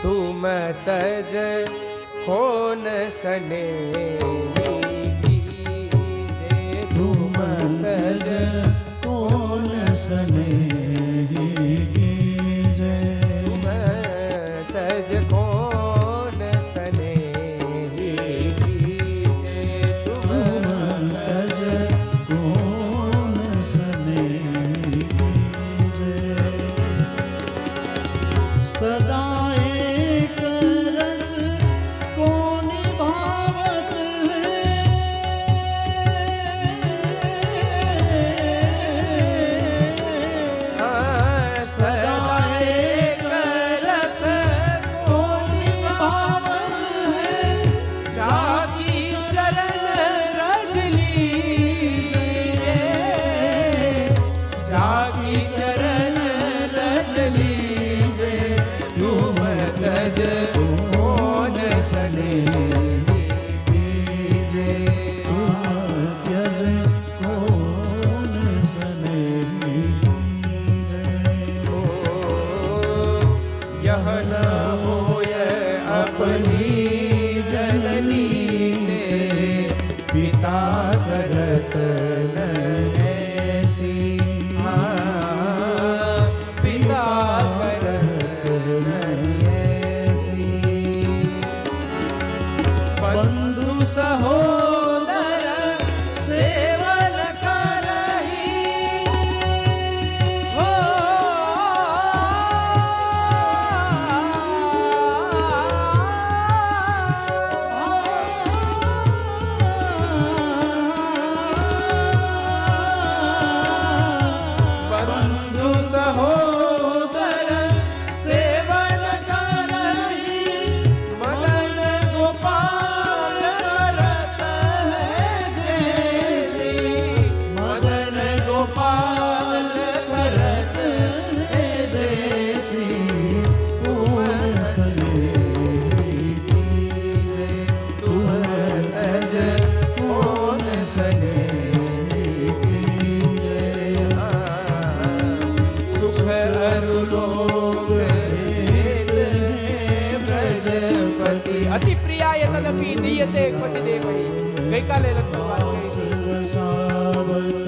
तुम तज कौन सने तुम तज कौन सने तुम तज कौन सने तुम तज कौन सने सदा एक रस को निभावत है। सदा एक रस को निभावत है। जाकी चरण रज लीजे, जाकी चरण रज लीजे। तुम तज कौन सने कीजे, त्यज कौन सने यह न होय अपनी जननी ने, पिता करत न ऐसी। पिता करत न ऐसी। बंधु सहोदर सेवन करही, हो बंधु सहोदर सेवन करही। मदन गोपाल करत है जैसी, मदन गोपाल करत है जैसी। कौन सने कीजे, तुम तज कौन सने कीजे। सुख अरुलोक देते ब्रजपति, अति प्रियाय तदपि दीयते क्वचिदेव हि। गई काले लग्न सावर